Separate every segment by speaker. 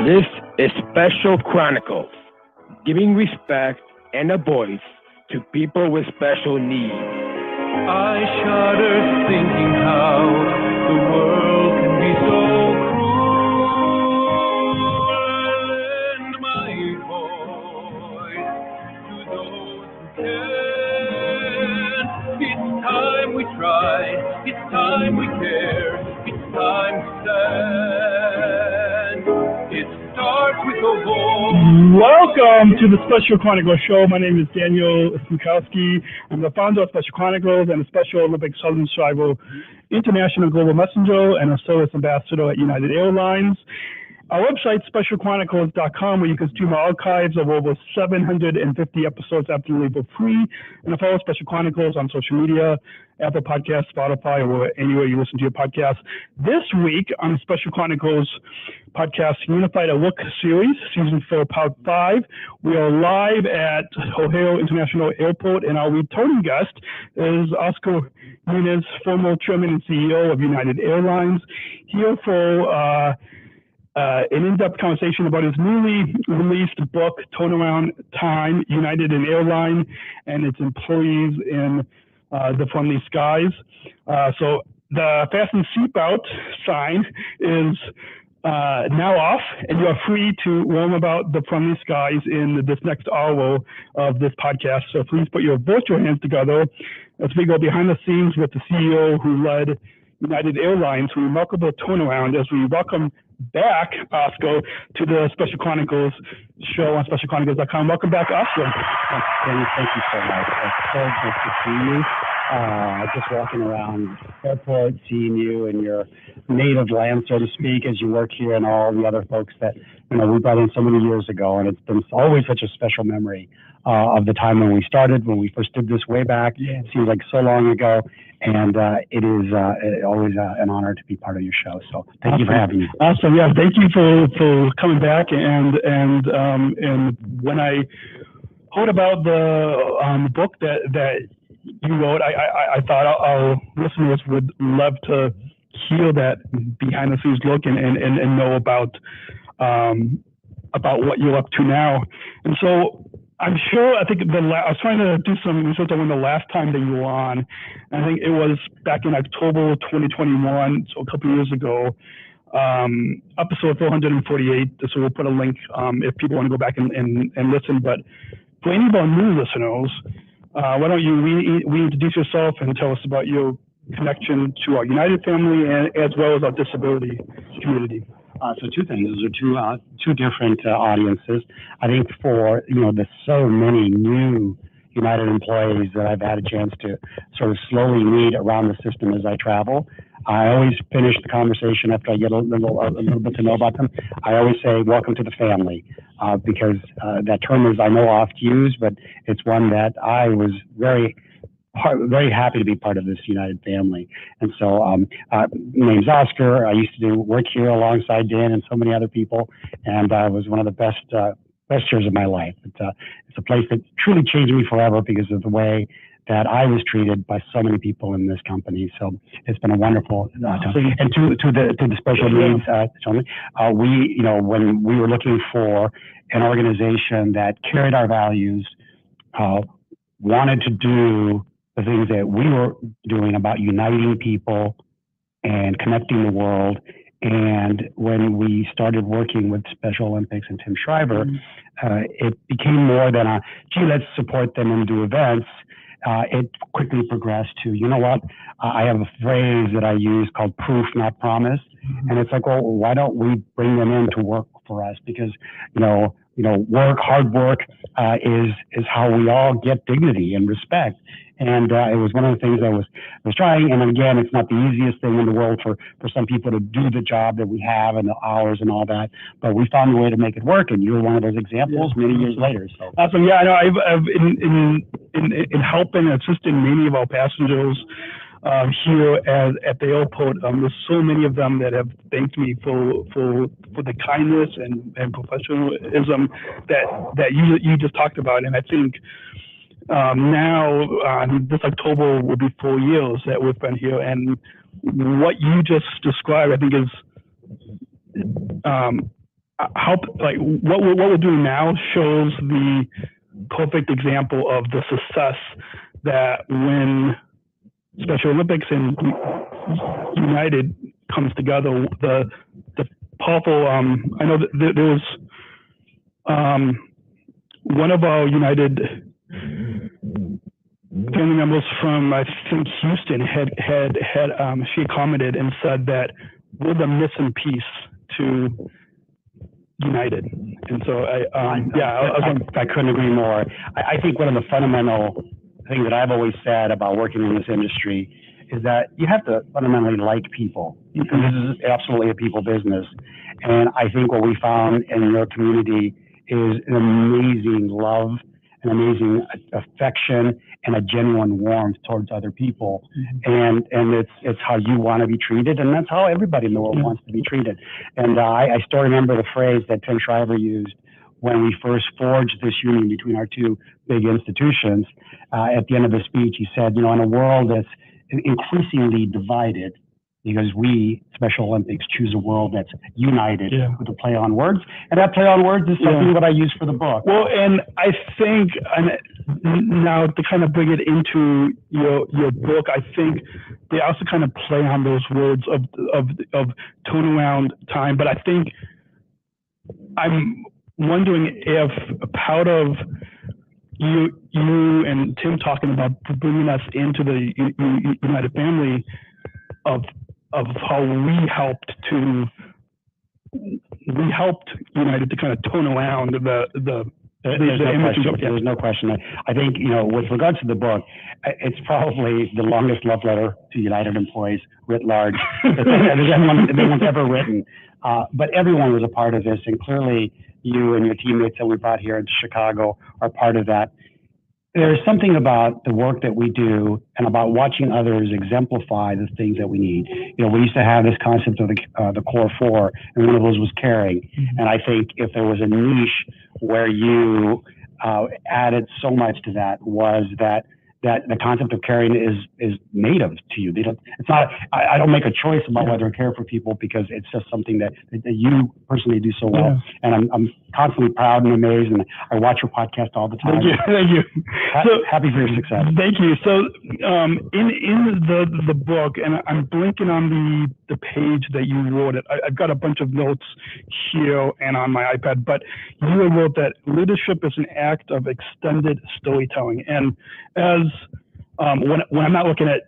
Speaker 1: This is Special Chronicles, giving respect and a voice to people with special needs.
Speaker 2: I shudder thinking how the world can be so cruel. Lend my voice to those who can. It's time we try, it's time we care, it's time to stand. It starts with a voice.
Speaker 3: Welcome to the Special Chronicles show. My name is Daniel Smrokowski. I'm the founder of Special Chronicles and a Special Olympic Southern Tribal International Global Messenger and a Service Ambassador at United Airlines. Our website, specialchronicles.com, where you can stream our archives of over 750 episodes absolutely for free. And follow Special Chronicles on social media, Apple Podcasts, Spotify, or anywhere you listen to your podcasts. This week on Special Chronicles Podcast Unified at Work series, season 4, part 5, we are live at O'Hare International Airport, and our returning guest is Oscar Munoz, former chairman and CEO of United Airlines, here for an in-depth conversation about his newly released book, Turnaround Time, United and Airline and its employees in the friendly skies. So the fasten seatbelt sign is now off, and you are free to roam about the friendly skies in this next hour of this podcast. So please put your virtual hands together as we go behind the scenes with the CEO who led United Airlines' remarkable turnaround as we welcome back, Oscar, to the Special Chronicles show on specialchronicles.com. Welcome back, Oscar.
Speaker 4: Thank you so much. It's so good to see you. Just walking around the airport, seeing you in your native land, so to speak, as you work here, and all the other folks that we brought in so many years ago, and it's been always such a special memory of the time when we started, when we first did this way back. Yeah. It seems like so long ago, and it is always an honor to be part of your show. So thank you for having me.
Speaker 3: Awesome. Yeah, thank you for coming back. And when I heard about the book that you wrote, I thought our listeners would love to hear that behind the scenes look and know about what you're up to now. And so I'm sure, I was trying to do some research on when the last time that you were on. I think it was back in October 2021, so a couple of years ago, episode 448. So we'll put a link if people want to go back and listen. But for any of our new listeners, why don't you reintroduce yourself and tell us about your connection to our United family and as well as our disability community.
Speaker 4: So two things. Those are two different audiences. I think for the so many new United employees that I've had a chance to sort of slowly meet around the system as I travel, I always finish the conversation after I get a little bit to know about them. I always say, "Welcome to the family," because that term is, I know, oft used, but it's one that I was very happy to be part of this United family. And so my name's Oscar. I used to do work here alongside Dan and so many other people, and it was one of the best years of my life. It's a place that truly changed me forever because of the way that I was treated by so many people in this company. So it's been a wonderful time. And to the special needs, when we were looking for an organization that carried our values, wanted to do the things that we were doing about uniting people and connecting the world. And when we started working with Special Olympics and Tim Shriver, it became more than let's support them and do events. It quickly progressed to, I have a phrase that I use called proof, not promise. And it's like, well, why don't we bring them in to work for us? Because, hard work is how we all get dignity and respect. And it was one of the things I was trying. And again, it's not the easiest thing in the world for some people to do the job that we have and the hours and all that. But we found a way to make it work. And you're one of those examples many years later. So
Speaker 3: awesome. Yeah, I know. I've in helping and assisting many of our passengers here at the airport. There's so many of them that have thanked me for the kindness and professionalism that you just talked about. And I think now this October will be 4 years that we've been here, and what you just described, I think, is what we're doing now shows the perfect example of the success that when Special Olympics and United comes together, the powerful. I know that there was one of our United family members from, I think, Houston she commented and said that we're the missing piece to United. And so
Speaker 4: I couldn't agree more. I think one of the fundamental things that I've always said about working in this industry is that you have to fundamentally like people. This is absolutely a people business. And I think what we found in your community is an amazing love, an amazing affection, and a genuine warmth towards other people. And it's how you want to be treated, and that's how everybody in the world wants to be treated. And I still remember the phrase that Tim Shriver used when we first forged this union between our two big institutions. At the end of the speech, he said, in a world that's increasingly divided, because we, Special Olympics, choose a world that's united with a play on words. And that play on words is something that I use for the book.
Speaker 3: Well, and I think, now to kind of bring it into your book, I think they also kind of play on those words of turnaround time. But I think I'm wondering if part of you and Tim talking about bringing us into the United family of how we helped United to kind of turn around
Speaker 4: There's no question. I think, with regards to the book, it's probably the longest love letter to United employees writ large that anyone's ever written. But everyone was a part of this, and clearly you and your teammates that we brought here in Chicago are part of that. There's something about the work that we do and about watching others exemplify the things that we need. We used to have this concept of the core four, and one of those was caring. And I think if there was a niche where you added so much to that, was that the concept of caring is native to you. It's not. I don't make a choice about whether I care for people, because it's just something that you personally do so well. And I'm constantly proud and amazed, and I watch your podcast all the time.
Speaker 3: Thank you.
Speaker 4: Happy for your success.
Speaker 3: Thank you. So in the book, and I'm blinking on the page that you wrote it. I've got a bunch of notes here and on my iPad, but you wrote that leadership is an act of extended storytelling. And as when I'm not looking at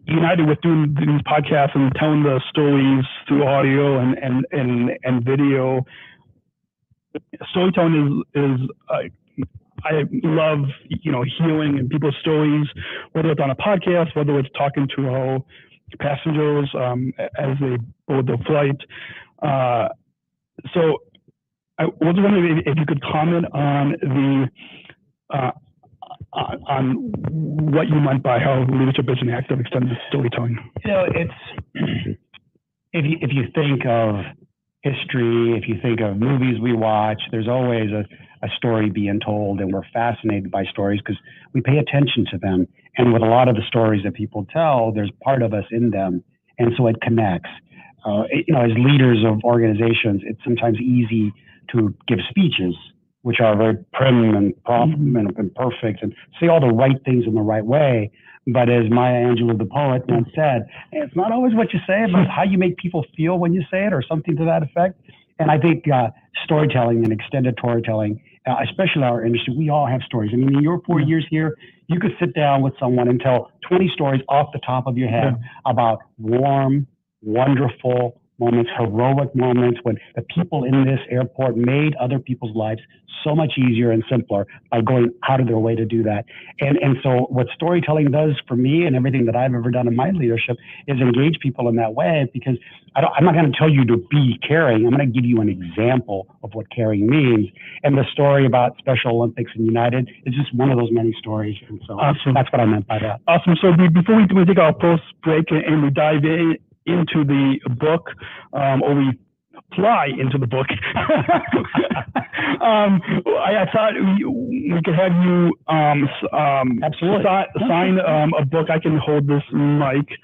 Speaker 3: United with doing these podcasts and telling the stories through audio and video, storytelling is I love hearing and people's stories, whether it's on a podcast, whether it's talking to our passengers as they board the flight. So I was wondering if you could comment on on what you meant by how leadership is an act of extended storytelling.
Speaker 4: It's if you think of history, if you think of movies we watch, there's always a story being told, and we're fascinated by stories because we pay attention to them. And with a lot of the stories that people tell, there's part of us in them, and so it connects. As leaders of organizations, it's sometimes easy to give speeches which are very prim and perfect and say all the right things in the right way. But as Maya Angelou, the poet, once said, it's not always what you say, but how you make people feel when you say it, or something to that effect. And I think storytelling and extended storytelling, especially in our industry, we all have stories. I mean, in your 4 years here, you could sit down with someone and tell 20 stories off the top of your head about warm, wonderful moments, heroic moments when the people in this airport made other people's lives so much easier and simpler by going out of their way to do that. And so what storytelling does for me, and everything that I've ever done in my leadership, is engage people in that way, because I'm not going to tell you to be caring. I'm going to give you an example of what caring means. And the story about Special Olympics and United is just one of those many stories. And so that's what I meant by that.
Speaker 3: Awesome. So before we take our post break and we dive into the book, or we fly into the book, I thought we could have you
Speaker 4: absolutely
Speaker 3: sign a book. I can hold this mic.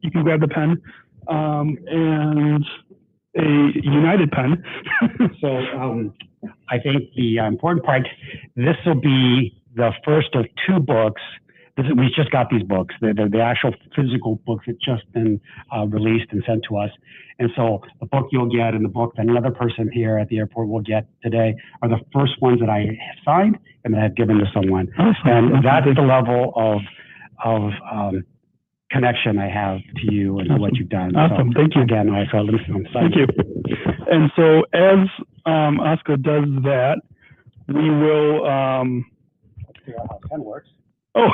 Speaker 3: You can grab the pen and a United pen.
Speaker 4: So I think the important part, this will be the first of two books. We just got these books. The actual physical books that just been released and sent to us. And so the book you'll get and the book that another person here at the airport will get today are the first ones that I have signed and that I've given to someone. And that's the level of connection I have to you and what you've done.
Speaker 3: Awesome.
Speaker 4: So,
Speaker 3: thank you.
Speaker 4: Again,
Speaker 3: Thank you. And so as Oscar does that, we will
Speaker 4: figure out how pen works.
Speaker 3: Oh,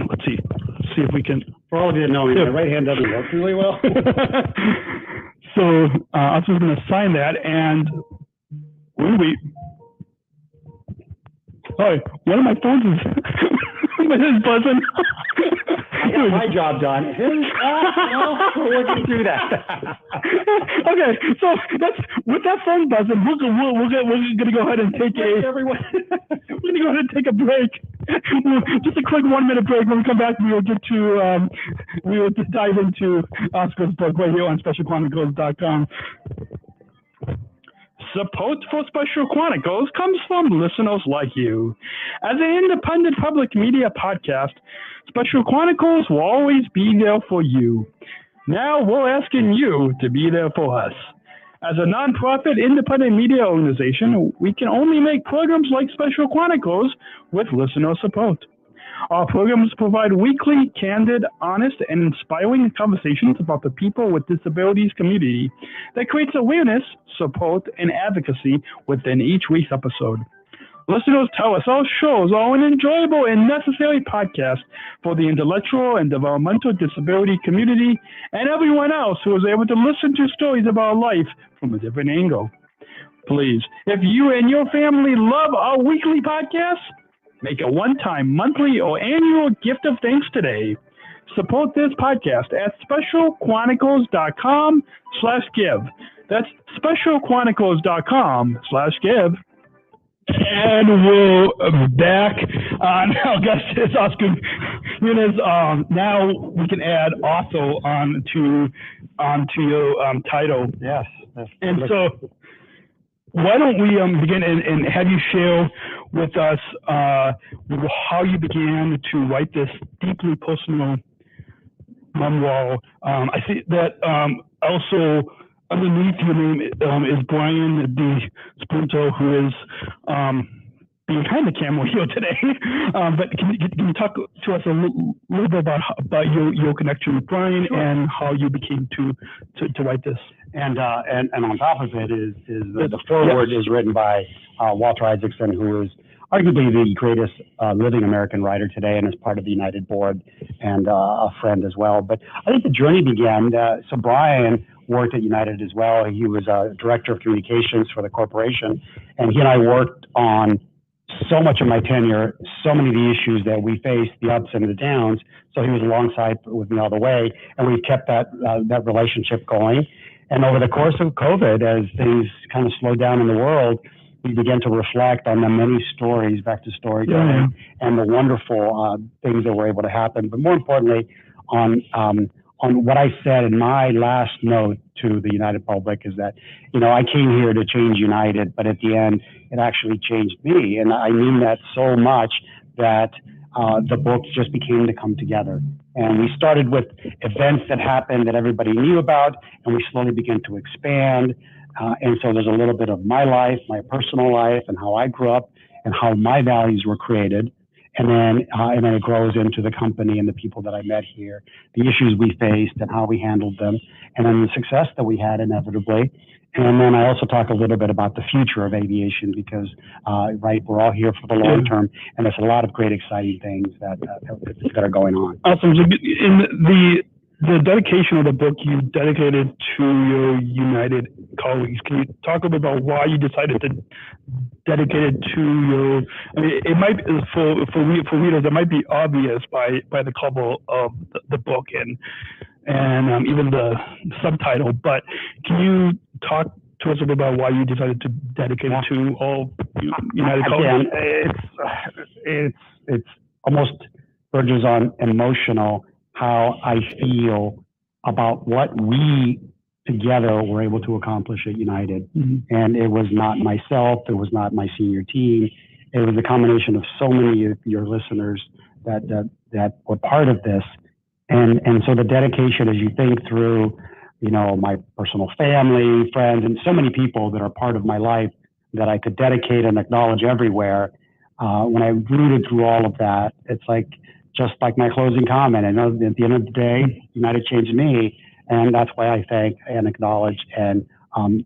Speaker 3: let's see if we can.
Speaker 4: For all of you that know me, my right hand doesn't work really well.
Speaker 3: So Oscar's going to sign that, and wait. Oh, one of my phones is buzzing.
Speaker 4: I got my job done. We're working through that.
Speaker 3: Okay, so with that phone buzzing, we're gonna go ahead and take we're gonna go ahead and take a break. Just a quick 1 minute break. When we come back, we will dive into Oscar's book right here on SpecialChronicles.com. Support for Special Chronicles comes from listeners like you. As an independent public media podcast, Special Chronicles will always be there for you. Now we're asking you to be there for us. As a nonprofit independent media organization, we can only make programs like Special Chronicles with listener support. Our programs provide weekly, candid, honest, and inspiring conversations about the people with disabilities community that creates awareness, support, and advocacy within each week's episode. Listeners tell us our shows are an enjoyable and necessary podcast for the intellectual and developmental disability community and everyone else who is able to listen to stories about life from a different angle. Please, if you and your family love our weekly podcasts, make a one-time, monthly, or annual gift of thanks today. Support this podcast at specialchronicles.com/give. That's specialchronicles.com/give. And we're back. Now, guest is Oscar Munoz. Now we can add also onto your title.
Speaker 4: Yes.
Speaker 3: And so, why don't we begin and have you share with us how you began to write this deeply personal memoir. I see that also underneath your name is Brian D. Splinter, who is behind the camera here today. But can you talk to us a little bit about your connection with Brian and how you became to write this?
Speaker 4: And on top of it is the foreword is written by Walter Isaacson, who is arguably the greatest living American writer today and is part of the United Board and a friend as well. But I think the journey began, so Brian worked at United as well. He was director of communications for the corporation, and he and I worked on so much of my tenure, so many of the issues that we faced, the ups and the downs. So he was alongside with me all the way, and we kept that relationship going. And over the course of COVID, as things kind of slowed down in the world, we began to reflect on the many stories, back to storytelling, and the wonderful things that were able to happen. But more importantly, on what I said in my last note to the United public is that, I came here to change United, but at the end, it actually changed me. And I mean that so much that the book just became to come together. And we started with events that happened that everybody knew about, and we slowly began to expand. And so there's a little bit of my life, my personal life, and how I grew up, and how my values were created. And then it grows into the company and the people that I met here, the issues we faced and how we handled them, and then the success that we had inevitably. And then I also talk a little bit about the future of aviation because, we're all here for the long term, and there's a lot of great, exciting things that are going on.
Speaker 3: Awesome. So in the dedication of the book you dedicated to your United colleagues, can you talk a bit about why you decided to dedicate it to your? I mean, it might for readers, it might be obvious by the cover of the book and even the subtitle, but can you talk to us a bit about why you decided to dedicate it to all United colleagues?
Speaker 4: It's almost verges on emotional how I feel about what we together were able to accomplish at United. And it was not myself, it was not my senior team. It was a combination of so many of your listeners that were part of this. And so the dedication, as you think through, my personal family, friends, and so many people that are part of my life that I could dedicate and acknowledge everywhere. When I rooted through all of that, it's just like my closing comment. I know at the end of the day, United changed me, and that's why I thank and acknowledge. And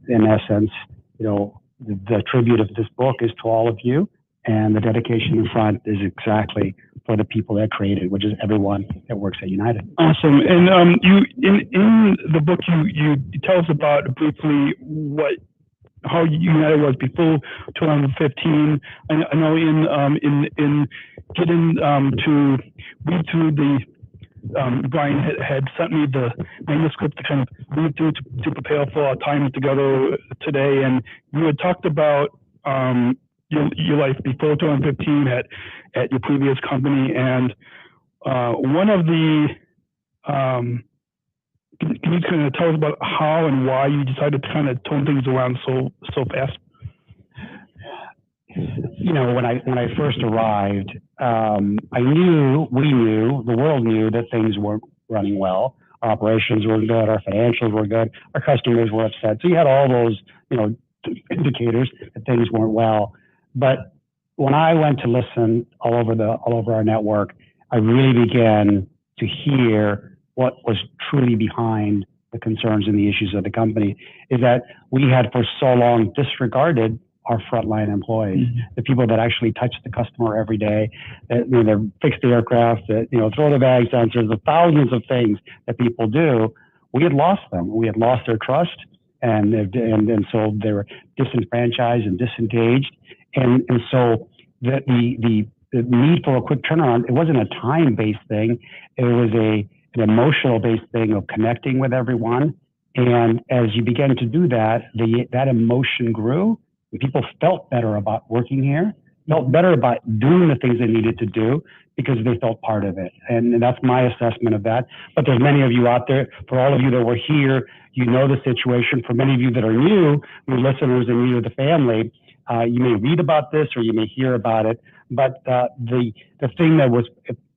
Speaker 4: in essence, the tribute of this book is to all of you, and the dedication in front is exactly for the people that created, which is everyone that works at United.
Speaker 3: Awesome. And you in the book you tell us about briefly how United was before 2015. I know in getting to read through the Brian had sent me the manuscript to kind of read through to prepare for our time together today, and you had talked about your life before 2015 at your previous company, and one of the can you kind of tell us about how and why you decided to kind of turn things around so fast?
Speaker 4: When I first arrived, we knew, the world knew that things weren't running well. Our operations were good, our financials were good, our customers were upset. So you had all those, indicators that things weren't well. But when I went to listen all over our network, I really began to hear what was truly behind the concerns and the issues of the company, is that we had for so long disregarded our frontline employees, the people that actually touch the customer every day, that fix the aircraft, that throw the bags down. There's the thousands of things that people do. We had lost them. We had lost their trust, and so they were disenfranchised and disengaged. And so the need for a quick turnaround, it wasn't a time-based thing. It was an emotional-based thing of connecting with everyone. And as you began to do that, that emotion grew. And people felt better about working here, felt better about doing the things they needed to do because they felt part of it. And that's my assessment of that. But there's many of you out there, for all of you that were here, you know the situation. For many of you that are new, your listeners and new to the family, you may read about this or you may hear about it. But the thing that was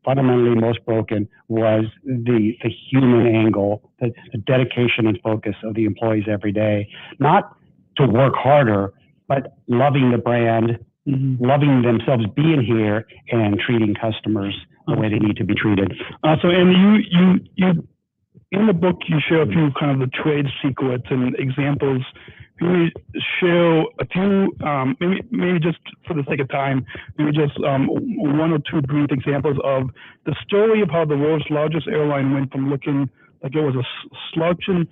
Speaker 4: fundamentally most broken was the human angle, the dedication and focus of the employees every day, not to work harder, but loving the brand, loving themselves being here, and treating customers the way they need to be treated.
Speaker 3: So, and you in the book, you share a few kind of the trade secrets and examples. Can you share a few, maybe just for the sake of time, maybe just one or two brief examples of the story of how the world's largest airline went from looking like it was a slouching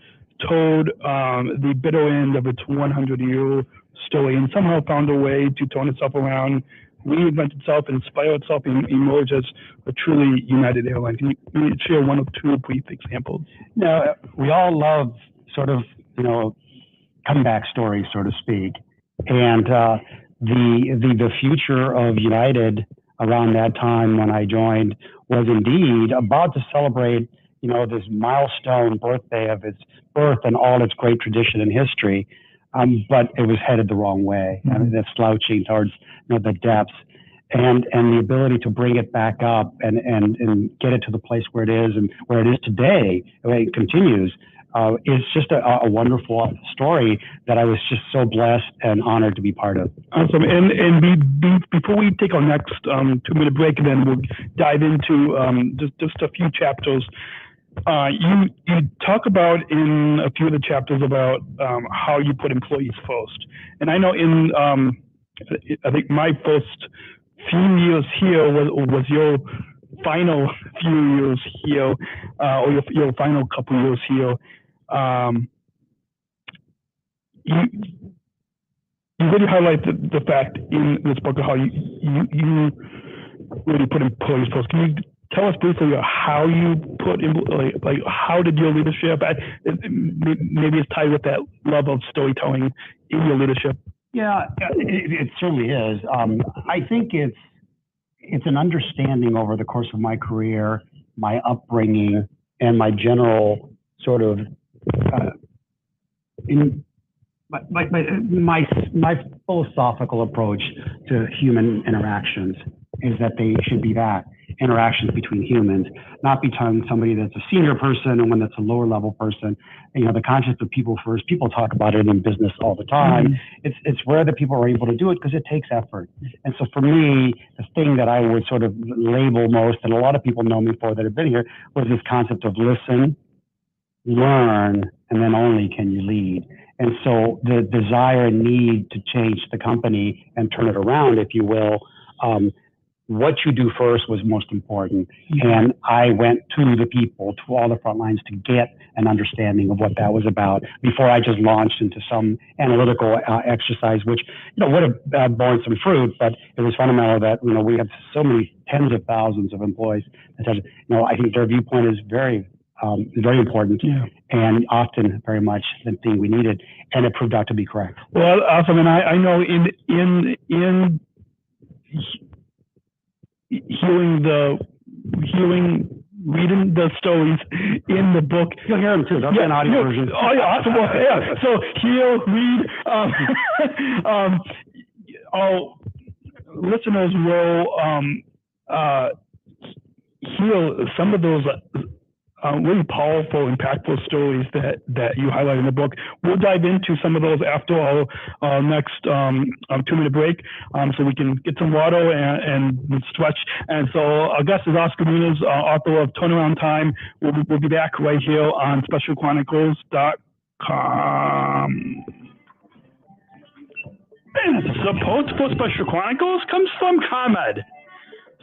Speaker 3: toward the bitter end of its 100-year story, and somehow found a way to turn itself around, reinvent itself, inspire itself, and emerge as a truly United airline. Can you share one or two brief examples?
Speaker 4: No, we all love sort of, comeback stories, so to speak. And the future of United around that time when I joined was indeed about to celebrate, this milestone birthday of its birth and all its great tradition and history. But it was headed the wrong way. I mean, that's slouching towards the depths, and the ability to bring it back up and get it to the place where it is and where it is today, the way it continues, is just a wonderful story that I was just so blessed and honored to be part of.
Speaker 3: Awesome. And before we take our next 2-minute break, then we'll dive into just a few chapters. You talk about in a few of the chapters about how you put employees first. And I know I think my first few years here was your final few years here, or your final couple years here. You really highlight the fact in this book of how you really put employees first. Can you tell us briefly how you put in, like how did your leadership, maybe it's tied with that love of storytelling in your leadership?
Speaker 4: Yeah, it certainly is. I think it's an understanding over the course of my career, my upbringing, and my general sort of my philosophical approach to human interactions is that they should be that interactions between humans, not between somebody that's a senior person and one that's a lower level person. You know, the concept of people first, people talk about it in business all the time. It's rare that people are able to do it because it takes effort. And so for me, the thing that I would sort of label most, and a lot of people know me for that have been here, was this concept of listen, learn, and then only can you lead. And so the desire and need to change the company and turn it around, if you will, what you do first was most important. And I went to the people, to all the front lines, to get an understanding of what that was about before I just launched into some analytical exercise, which, you know, would have borne some fruit, but it was fundamental that, you know, we have so many tens of thousands of employees that said, you know, I think their viewpoint is very important, and often very much the thing we needed, and it proved out to be correct.
Speaker 3: Well, awesome. And I know in reading the stories in the book.
Speaker 4: You'll hear them too. Don't be an audio version.
Speaker 3: Oh, yeah, awesome. Well, yeah. So he'll read. Our listeners will hear some of those really powerful, impactful stories that you highlight in the book. We'll dive into some of those after our next 2-minute break, so we can get some water and stretch. And so our guest is Oscar Munoz, author of Turnaround Time. We'll be back right here on specialchronicles.com. And support for Special Chronicles comes from ComEd.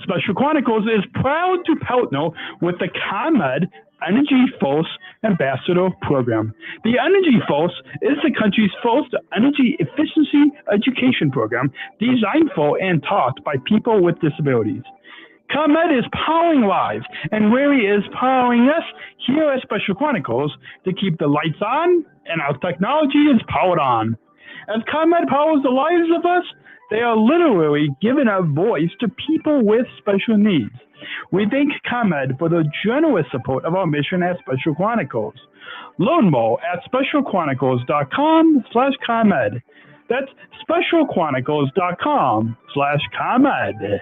Speaker 3: Special Chronicles is proud to partner with the ComEd Energy Force Ambassador Program. The Energy Force is the country's first energy efficiency education program designed for and taught by people with disabilities. ComEd is powering lives, and Rary is powering us here at Special Chronicles to keep the lights on and our technology is powered on. As ComEd powers the lives of us, they are literally giving a voice to people with special needs. We thank ComEd for the generous support of our mission at Special Chronicles. Learn more at specialchronicles.com/ComEd. That's specialchronicles.com/ComEd.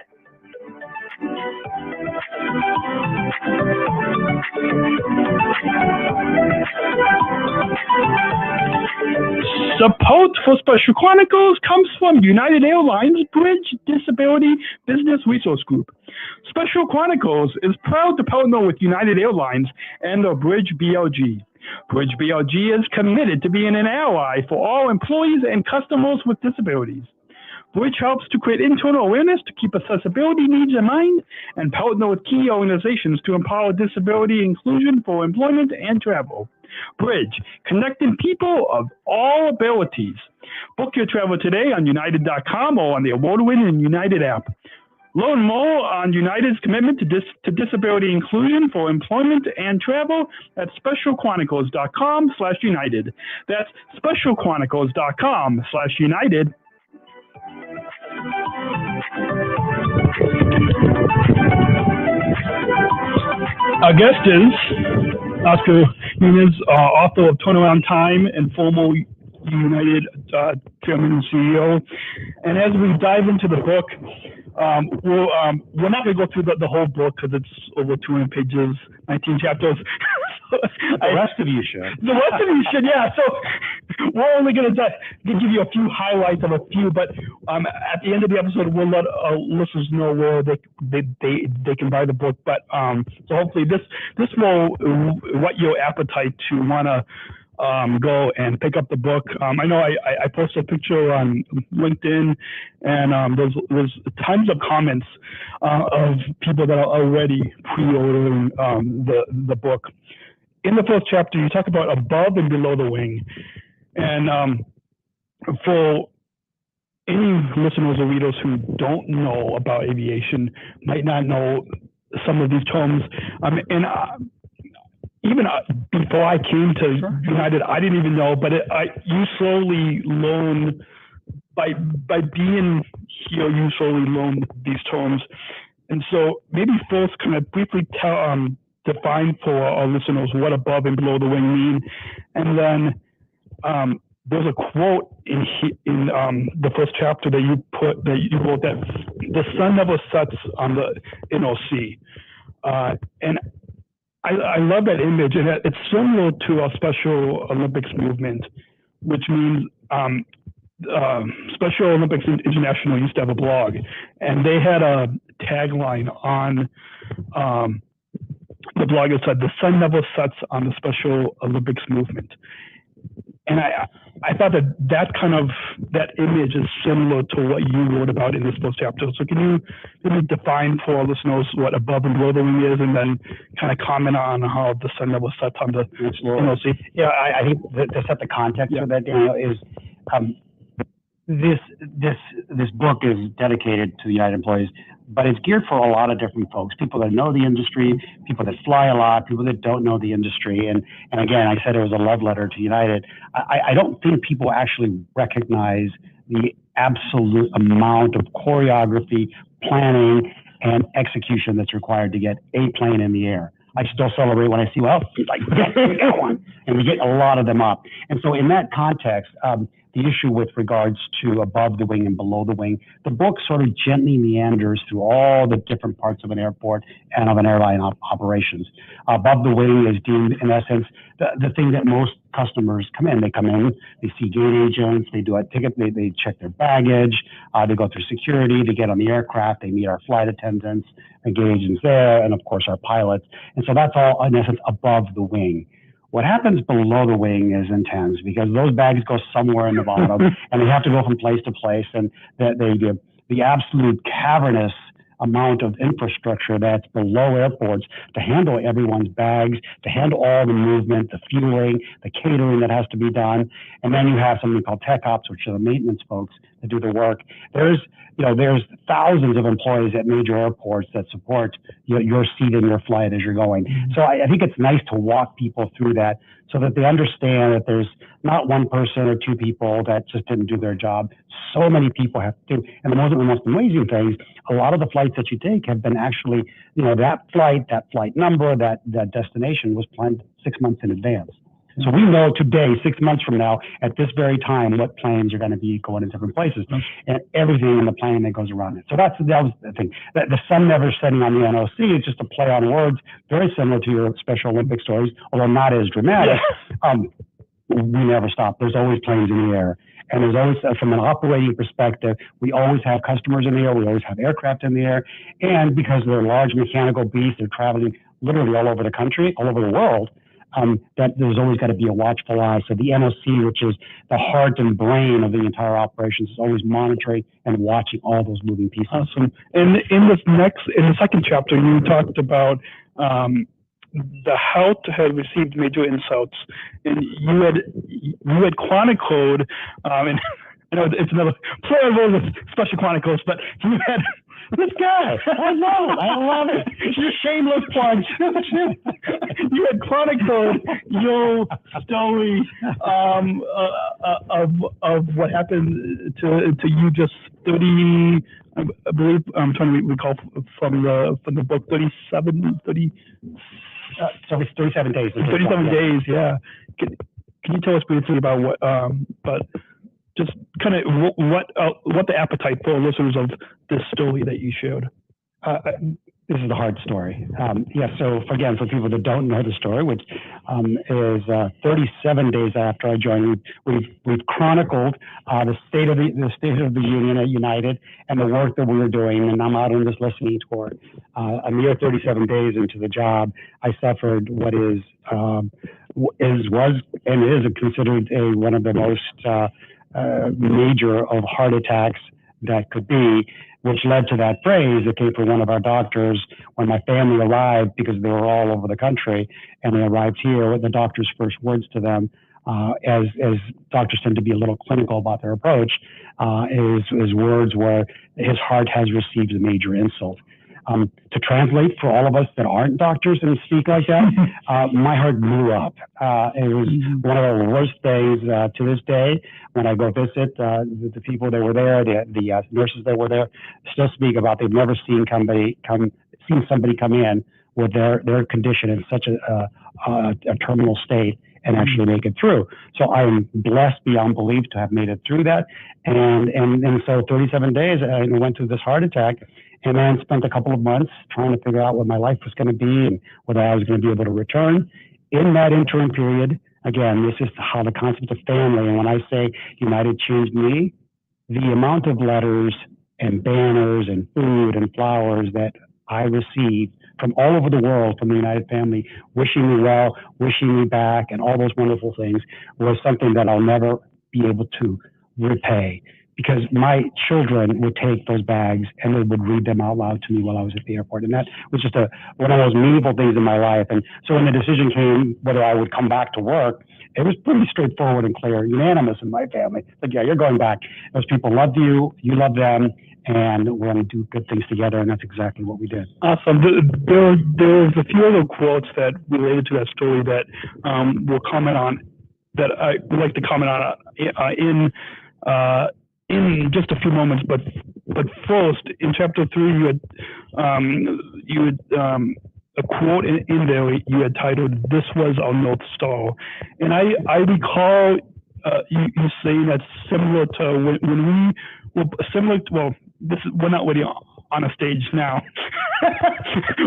Speaker 3: Support for Special Chronicles comes from United Airlines Bridge Disability Business Resource Group. Special Chronicles is proud to partner with United Airlines and the Bridge BLG. Bridge BLG is committed to being an ally for all employees and customers with disabilities. Bridge helps to create internal awareness to keep accessibility needs in mind and partner with key organizations to empower disability inclusion for employment and travel. Bridge, connecting people of all abilities. Book your travel today on United.com or on the award-winning United app. Learn more on United's commitment to disability inclusion for employment and travel at specialchronicles.com/United. That's specialchronicles.com/United. Our guest is Oscar Munoz, author of Turnaround Time and former United Chairman and CEO. And as we dive into the book, we're not going to go through the whole book because it's over 200 pages, 19 chapters.
Speaker 4: The rest of you should.
Speaker 3: The rest of you should, yeah. So we're only going to give you a few highlights of a few, but at the end of the episode, we'll let our listeners know where they can buy the book. But so hopefully this will whet your appetite to want to go and pick up the book. I know I posted a picture on LinkedIn, and there's tons of comments of people that are already pre-ordering the book. In the first chapter, you talk about above and below the wing. And for any listeners or readers who don't know about aviation, might not know some of these terms, even before I came to United, I didn't even know, but you slowly learn, by being here, you slowly learn these terms. And so maybe first, can I briefly define for our listeners what above and below the wing mean, and then there's a quote in the first chapter that you wrote that the sun never sets on the NOC, and I love that image, and it's similar to our Special Olympics movement, which means Special Olympics International used to have a blog, and they had a tagline on the blog that said, "The sun never sets on the Special Olympics movement." And I thought that image is similar to what you wrote about in this first chapter. So can you maybe define for our listeners what above and below the wing is, and then kind of comment on how the sun never sets on the NOC?
Speaker 4: Yeah, I think to set the context for that, Daniel, is this book is dedicated to the United employees, but it's geared for a lot of different folks, people that know the industry, people that fly a lot, people that don't know the industry. And again, I said it was a love letter to United. I don't think people actually recognize the absolute amount of choreography, planning, and execution that's required to get a plane in the air. I still celebrate when I see, well, like, yes, we got one. And we get a lot of them up. And so in that context, the issue with regards to above the wing and below the wing, the book sort of gently meanders through all the different parts of an airport and of an airline operations. Above the wing is deemed, in essence, the thing that most customers come in. They come in, they see gate agents, they do a ticket, they check their baggage, they go through security, they get on the aircraft, they meet our flight attendants, the gate agents there, and of course our pilots. And so that's all, in essence, above the wing. What happens below the wing is intense because those bags go somewhere in the bottom and they have to go from place to place. And the absolute cavernous amount of infrastructure that's below airports to handle everyone's bags, to handle all the movement, the fueling, the catering that has to be done. And then you have something called tech ops, which are the maintenance folks that do the work. There's thousands of employees at major airports that support your seat in your flight as you're going. So I think it's nice to walk people through that so that they understand that there's not one person or two people that just didn't do their job. So many people have to do. And the most amazing thing is a lot of the flights that you take have been actually, that flight number, that destination was planned 6 months in advance. So we know today, 6 months from now, at this very time, what planes are going to be going in different places and everything in the plane that goes around it. So that was the thing. The sun never setting on the NOC is just a play on words, very similar to your Special Olympic stories, although not as dramatic. We never stop. There's always planes in the air. And there's always, from an operating perspective, we always have customers in the air. We always have aircraft in the air. And because they're large mechanical beasts, they're traveling literally all over the country, all over the world. That there's always got to be a watchful eye. So the NOC, which is the heart and brain of the entire operations, is always monitoring and watching all those moving pieces.
Speaker 3: Awesome. And in the second chapter, you talked about the health had received major insults, and you had chronicled, and I know it's another play on words with Special Chronicles, but you had. This guy, I love it. Your shameless plug. You had chronicled your story of what happened to you just 30. I believe I'm trying to recall from the book 37.
Speaker 4: So it's 37 days.
Speaker 3: 37 days. Yeah. Can you tell us briefly about what? But just kind of what the appetite for listeners of this story that you shared.
Speaker 4: This is the hard story. So for people that don't know the story, which is 37 days after I joined, we've chronicled the state of the union at United and the work that we were doing. And I'm out on this listening tour. A mere 37 days into the job, I suffered what was considered one of the most major of heart attacks that could be, which led to that phrase that came from one of our doctors when my family arrived, because they were all over the country and they arrived here. The doctor's first words to them, as doctors tend to be a little clinical about their approach, his words were, his heart has received a major insult. To translate for all of us that aren't doctors and speak like that, my heart blew up. It was one of the worst days to this day. When I go visit the people that were there, the nurses that were there, still speak about they've never seen somebody come in with their condition in such a terminal state and actually make it through. So I am blessed beyond belief to have made it through that. And so 37 days, I went through this heart attack, and then spent a couple of months trying to figure out what my life was going to be and whether I was going to be able to return. In that interim period, again, this is how the concept of family, and when I say United changed me, the amount of letters and banners and food and flowers that I received from all over the world from the United family, wishing me well, wishing me back, and all those wonderful things was something that I'll never be able to repay, because my children would take those bags and they would read them out loud to me while I was at the airport. And that was just one of those meaningful things in my life. And so when the decision came whether I would come back to work, it was pretty straightforward and clear, unanimous in my family. Like, yeah, you're going back. Those people loved you, you loved them, and we're going to do good things together. And that's exactly what we did.
Speaker 3: Awesome. There's a few other quotes that related to that story that we'll comment on, that I would like to comment on in just a few moments, but first, in chapter 3, you had a quote in there you had titled, "This was our North Star," and I recall you saying that similar to when we were similar to, well, we're not really on a stage now.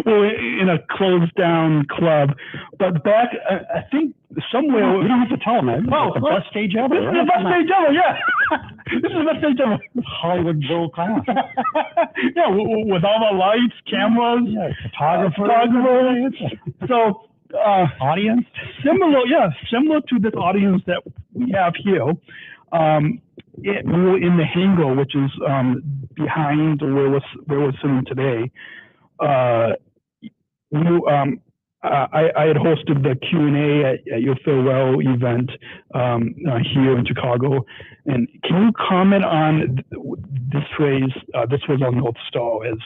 Speaker 3: We're in a closed down club, but back, I think somewhere.
Speaker 4: You don't have to tell them, man. It's the best stage ever.
Speaker 3: This is the best stage ever, yeah. This is the best stage ever.
Speaker 4: Hollywood world class.
Speaker 3: Yeah, with all the lights, cameras,
Speaker 4: photographers.
Speaker 3: So,
Speaker 4: audience?
Speaker 3: Similar to this audience that we have here. We were in the hangar, which is behind where we're sitting today. I had hosted the Q&A at your farewell event here in Chicago. And can you comment on this phrase, "this was our North Star," as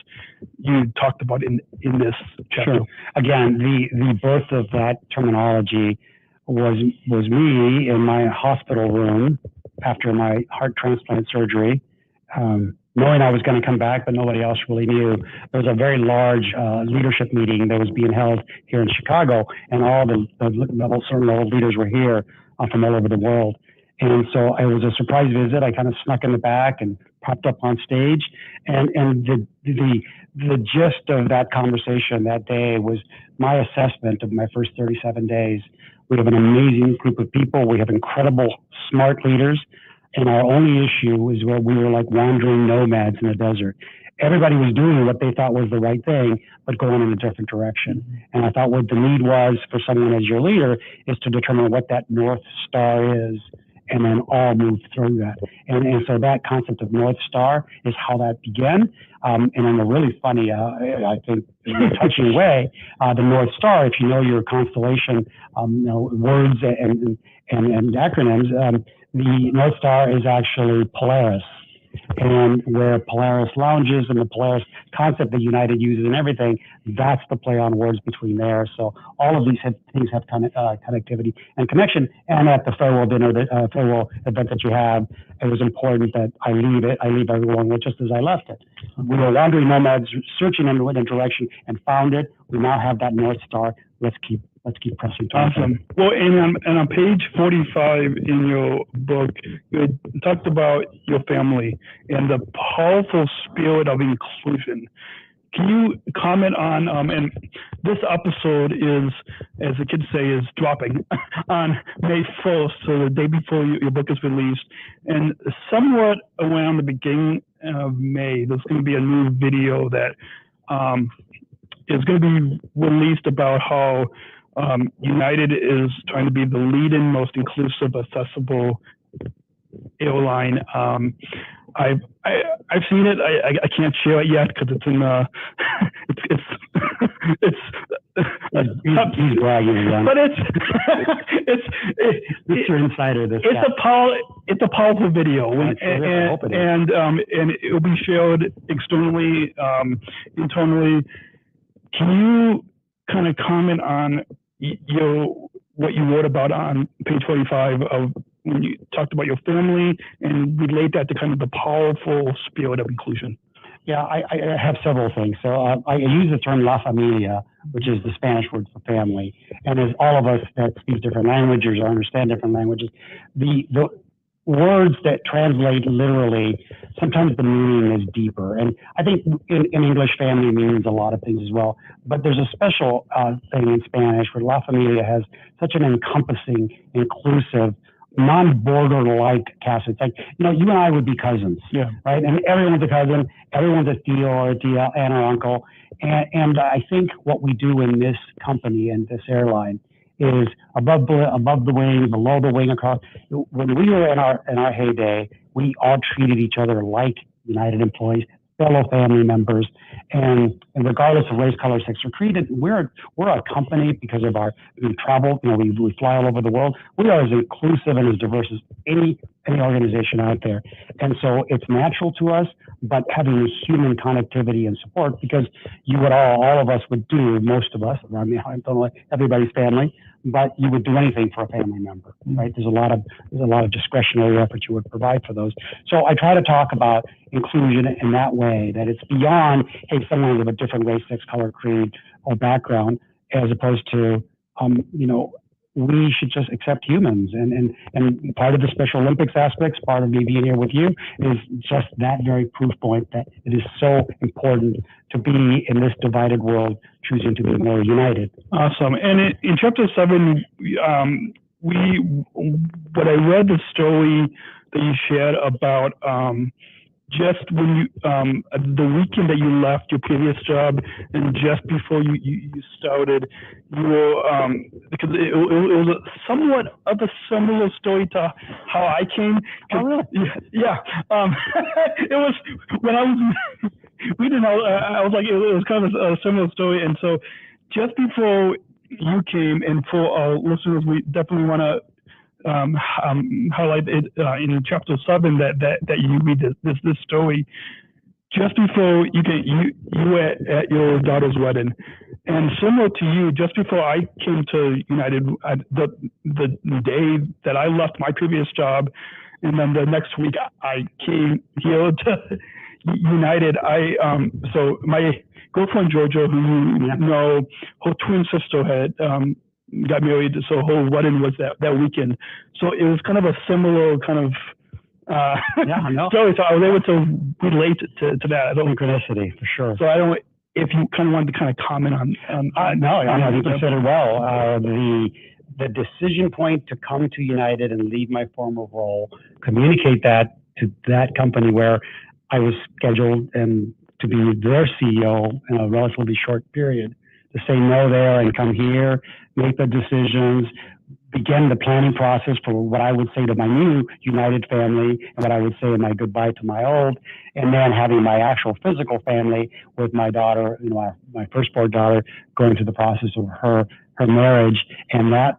Speaker 3: you talked about in this chapter?
Speaker 4: Sure. Again, the birth of that terminology was me in my hospital room after my heart transplant surgery, knowing I was going to come back, but nobody else really knew. There was a very large leadership meeting that was being held here in Chicago, and all the certain level leaders were here from all over the world. And so it was a surprise visit. I kind of snuck in the back and popped up on stage. And the gist of that conversation that day was my assessment of my first 37 days. We have an amazing group of people. We have incredible, smart leaders. And our only issue is where we were like wandering nomads in the desert. Everybody was doing what they thought was the right thing, but going in a different direction. And I thought what the need was for someone as your leader is to determine what that North Star is, and then all move through that. And so that concept of North Star is how that began. And in a really funny, I think, touching way, the North Star, if you know your constellation, words and acronyms, the North Star is actually Polaris. And where Polaris lounges and the Polaris concept that United uses and everything, that's the play on words between there. So all of these things have connectivity and connection. And at the farewell dinner, the farewell event that you have, it was important that I leave everyone with just as I left it. We were wandering nomads, searching in a direction, and found it. We now have that North Star. Let's keep pressing.
Speaker 3: Awesome. Well, and on page 45 in your book, you talked about your family and the powerful spirit of inclusion. Can you comment on, and this episode is, as the kids say, is dropping on May 1st, so the day before your book is released. And somewhat around the beginning of May, there's going to be a new video that is going to be released about how United is trying to be the leading, most inclusive, accessible airline. I've seen it. I can't share it yet because it's in
Speaker 4: he's bragging again.
Speaker 3: But
Speaker 4: it's Mr. Insider.
Speaker 3: It's a powerful video, and it will be shared externally, internally. Can you kind of comment on what you wrote about on page 45 of when you talked about your family and relate that to kind of the powerful spirit of inclusion?
Speaker 4: Yeah, I have several things. So I use the term La Familia, which is the Spanish word for family. And as all of us that speak different languages or understand different languages, the words that translate literally, sometimes the meaning is deeper. And I think in English, family means a lot of things as well. But there's a special thing in Spanish where La Familia has such an encompassing, inclusive, non-border-like cast. It's like, you know, you and I would be cousins, right? And everyone's a cousin, everyone's a tío or a tía, aunt or uncle. And I think what we do in this company and this airline is above the wing, below the wing, across. When we were in our heyday, we all treated each other like United employees, fellow family members, and regardless of race, color, sex, or creed, we're a company because of we travel, you know, we fly all over the world. We are as inclusive and as diverse as any organization out there. And so it's natural to us, but having the human connectivity and support, because you would all of us would do, most of us, I mean, I don't know everybody's family, but you would do anything for a family member, right? There's a lot of discretionary effort you would provide for those. So I try to talk about inclusion in that way, that it's beyond, hey, someone of a different race, sex, color, creed, or background, as opposed to, you know, we should just accept humans. And part of the Special Olympics aspects, part of me being here with you, is just that very proof point that it is so important to be in this divided world, choosing to be more united.
Speaker 3: Awesome. And in chapter 7, what I read the story that you shared about just when you the weekend that you left your previous job and just before you started, you were because it was a somewhat of a similar story to how I came.
Speaker 4: Oh, really?
Speaker 3: Yeah. It was when I was reading. I was like, it was kind of a similar story, and so just before you came, and for our listeners, we definitely want to highlight it in chapter 7 that you read this story. Just before you were at your daughter's wedding, and similar to you, just before I came to United, the day that I left my previous job, and then the next week I came here to United. So my girlfriend Georgia, who you know, her twin sister had got married, so her wedding was that weekend. So it was kind of a similar kind of story. So I was able to relate to that.
Speaker 4: Synchronicity, for sure.
Speaker 3: So I don't, if you kind of wanted to kind of comment on
Speaker 4: no, I think you said it well. The decision point to come to United and leave my former role, communicate that to that company where I was scheduled and to be their CEO in a relatively short period, to say no there and come here, make the decisions, begin the planning process for what I would say to my new United family and what I would say in my goodbye to my old, and then having my actual physical family with my daughter, you know, my firstborn daughter, going through the process of her marriage. And that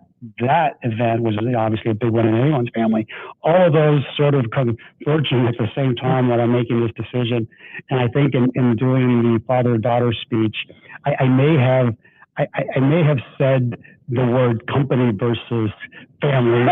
Speaker 4: event was obviously a big one in anyone's family. All of those sort of converging at the same time that I'm making this decision. And I think in doing the father-daughter speech, I may have said the word company versus family,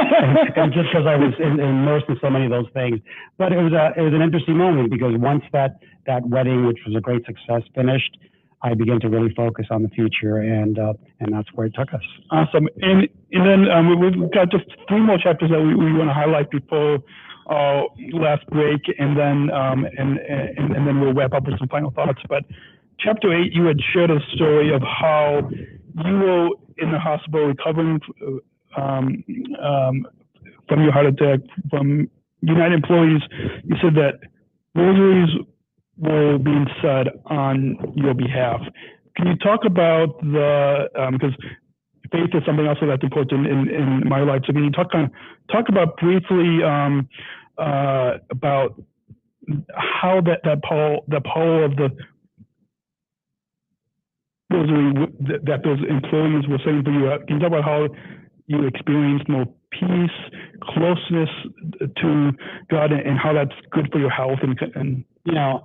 Speaker 4: and just because I was immersed in so many of those things. But it was an interesting moment, because once that wedding, which was a great success, finished, I began to really focus on the future, and that's where it took us.
Speaker 3: Awesome. And then we've got just 3 more chapters that we want to highlight before last break, and then and then we'll wrap up with some final thoughts. But chapter 8, you had shared a story of how you were in the hospital recovering from your heart attack from United employees. You said that rosaries were being said on your behalf. Can you talk about because faith is something else that's important in my life. So can you talk about briefly about how that power of the that those employees were saying for you? Can you talk about how you experienced more peace, closeness to God, and how that's good for your health? And
Speaker 4: you know,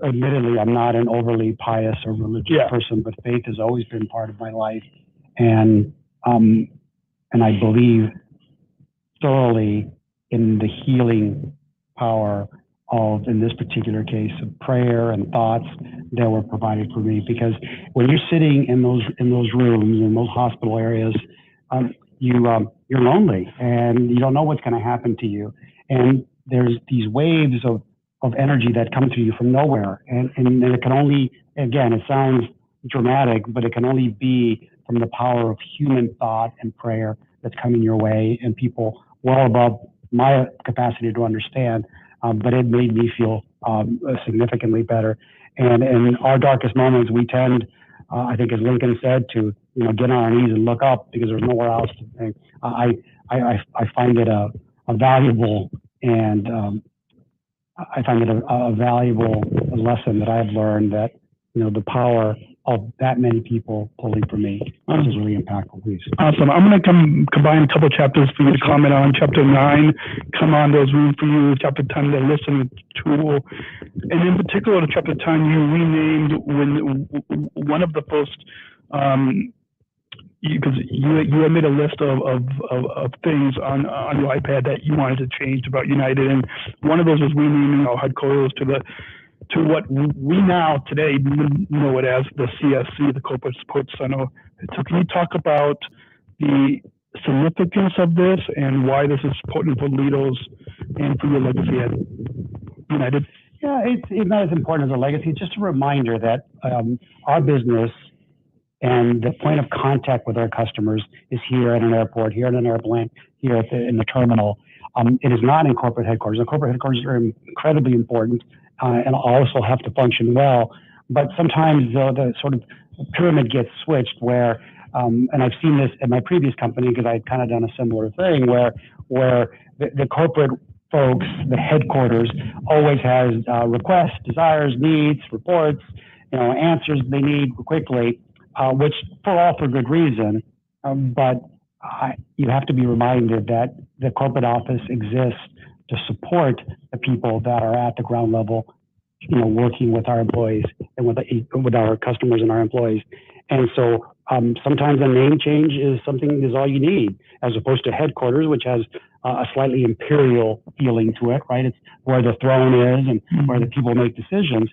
Speaker 4: admittedly, I'm not an overly pious or religious person, but faith has always been part of my life, and I believe thoroughly in the healing power in this particular case, of prayer and thoughts that were provided for me. Because when you're sitting in those rooms, in those hospital areas, you're lonely and you don't know what's going to happen to you. And there's these waves of energy that come to you from nowhere. And it can only, again, it sounds dramatic, but it can only be from the power of human thought and prayer that's coming your way, and people well above my capacity to understand. But it made me feel significantly better. And in our darkest moments, we tend, I think, as Lincoln said, to get on our knees and look up because there's nowhere else to. I find it a valuable and I find it a valuable lesson that I've learned, that the power of that many people pulling for me is really impactful. Please.
Speaker 3: Awesome. I'm going to combine a couple chapters for you to comment on. Chapter 9, Come On, There's Room for You. Chapter 10, The Listening Tool. And in particular, to Chapter 10, you renamed when one of the first, because you had made a list of things on your iPad that you wanted to change about United, and one of those was renaming our headquarters to what we now today know it as the CSC, the Corporate Support Center. So can you talk about the significance of this and why this is important for leaders and for your legacy at United?
Speaker 4: Yeah, it's not as important as a legacy. It's just a reminder that our business and the point of contact with our customers is here at an airport, here at an airplane, here in the terminal. It is not in corporate headquarters. The corporate headquarters are incredibly important and also have to function well. But sometimes the sort of pyramid gets switched where, and I've seen this at my previous company because I'd kind of done a similar thing where the corporate folks, the headquarters, always has requests, desires, needs, reports, answers they need quickly, which for good reason. But you have to be reminded that the corporate office exists to support the people that are at the ground level, working with our employees and with our customers and our employees. And so sometimes a name change is all you need, as opposed to headquarters, which has a slightly imperial feeling to it, right? It's where the throne is and where the people make decisions.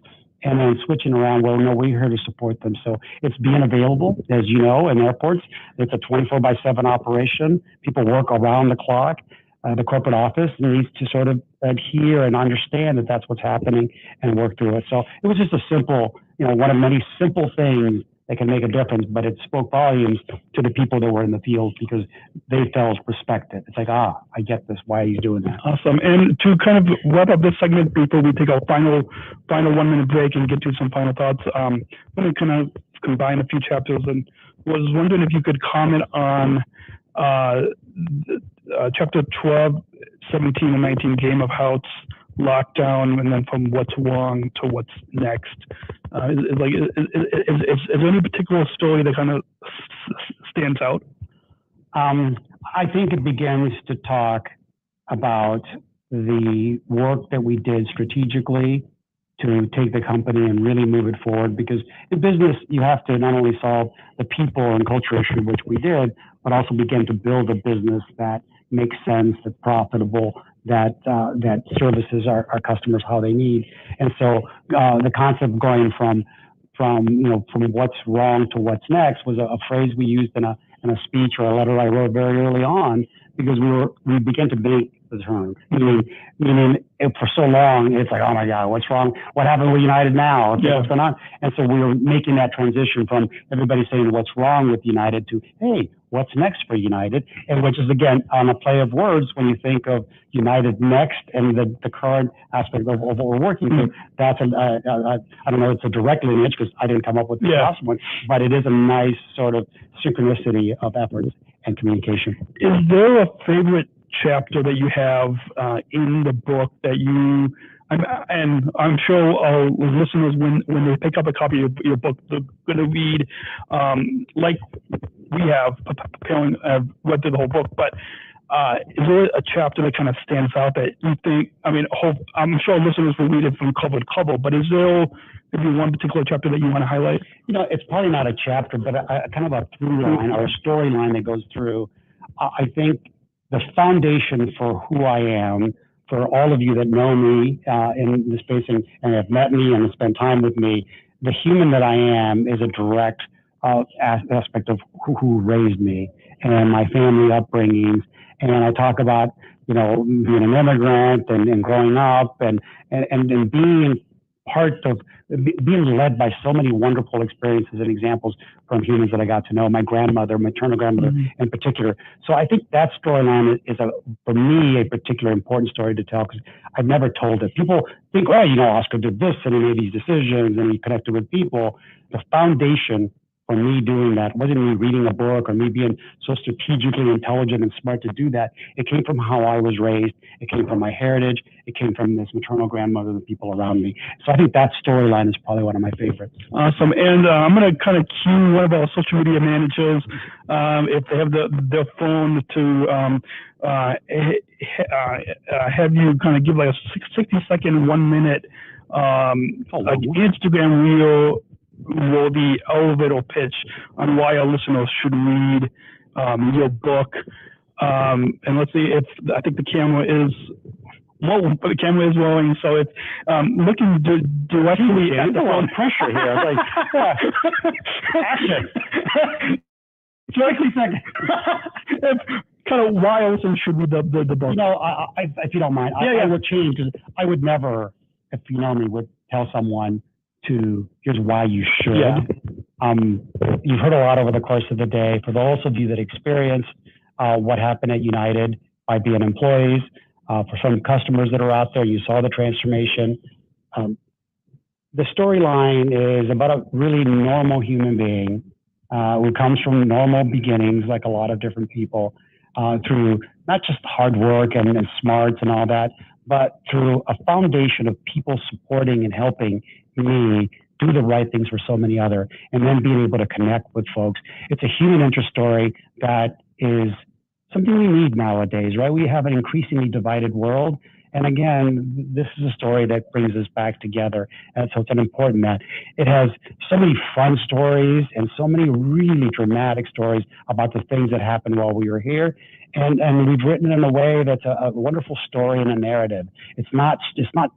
Speaker 4: And then switching around, well, no, we're here to support them. So it's being available, as you know, in airports. It's a 24/7 operation. People work around the clock. The corporate office needs to sort of adhere and understand that that's what's happening and work through it. So it was just a simple, one of many simple things that can make a difference, but it spoke volumes to the people that were in the field because they felt respected. It's like, I get this, why he's doing that.
Speaker 3: Awesome. And to kind of wrap up this segment before we take our final 1 minute break and get to some final thoughts, I'm going to kind of combine a few chapters and was wondering if you could comment on chapter 12, 17, and 19, Game of Hearts, lockdown, and then from what's wrong to what's next. Is there any particular story that kind of stands out?
Speaker 4: I think it begins to talk about the work that we did strategically to take the company and really move it forward, because in business, you have to not only solve the people and culture issue, which we did, but also begin to build a business that makes sense, that's profitable, that services our customers how they need. And so the concept of going from what's wrong to what's next was a phrase we used in a speech or a letter I wrote very early on, because we began to make the term. Meaning for so long, it's like, oh my God, what's wrong? What happened with United now?
Speaker 3: Yeah.
Speaker 4: What's going on? And so we were making that transition from everybody saying what's wrong with United to, hey, what's next for United? And which is, again, on a play of words when you think of United next and the current aspect of what we're working through. That's I don't know, it's a direct lineage because I didn't come up with the last one, but it is a nice sort of synchronicity of efforts and communication.
Speaker 3: Is there a favorite chapter that you have in the book that you, and I'm sure our listeners, when they pick up a copy of your book, they're going to read, like we have, preparing, read through the whole book, but is there a chapter that kind of stands out that you think, I'm sure listeners will read it from cover to cover, but is there maybe one particular chapter that you want to highlight?
Speaker 4: It's probably not a chapter, but kind of a through line or a storyline that goes through. I think the foundation for who I am, for all of you that know me in the space and have met me and spent time with me, the human that I am is a direct aspect of who raised me and my family upbringings. And I talk about, being an immigrant and growing up and being part of being led by so many wonderful experiences and examples from humans that I got to know, my grandmother, maternal grandmother in particular. So I think that storyline is for me, a particular important story to tell because I've never told it. People think, Oscar did this and he made these decisions and he connected with people. The foundation for me doing that wasn't me reading a book or me being so strategically intelligent and smart to do that. It came from how I was raised. It came from my heritage. It came from this maternal grandmother and the people around me. So I think that storyline is probably one of my favorites.
Speaker 3: Awesome. And I'm going to kind of cue one of our social media managers, if they have their phone, to have you kind of give like a 60-second, 1 minute Instagram reel or the elevator pitch on why our listeners should read your book. And let's see if I think the camera is rolling, so it's looking directly at the phone.
Speaker 4: Pressure here. Like, action.
Speaker 3: Directly second. Kind of why our listeners should read the book.
Speaker 4: If you don't mind, I would change because I would never, if you know me, would tell someone here's why you should.
Speaker 3: Yeah.
Speaker 4: You've heard a lot over the course of the day. For those of you that experienced what happened at United by being employees, for some customers that are out there, you saw the transformation. The storyline is about a really normal human being who comes from normal beginnings, like a lot of different people, through not just hard work and smarts and all that, but through a foundation of people supporting and helping me do the right things for so many other, and then being able to connect with folks. It's a human interest story that is something we need nowadays, right? We have an increasingly divided world. And again, this is a story that brings us back together. And so it's an important that it has so many fun stories and so many really dramatic stories about the things that happened while we were here. And we've written it in a way that's a wonderful story and a narrative. It's not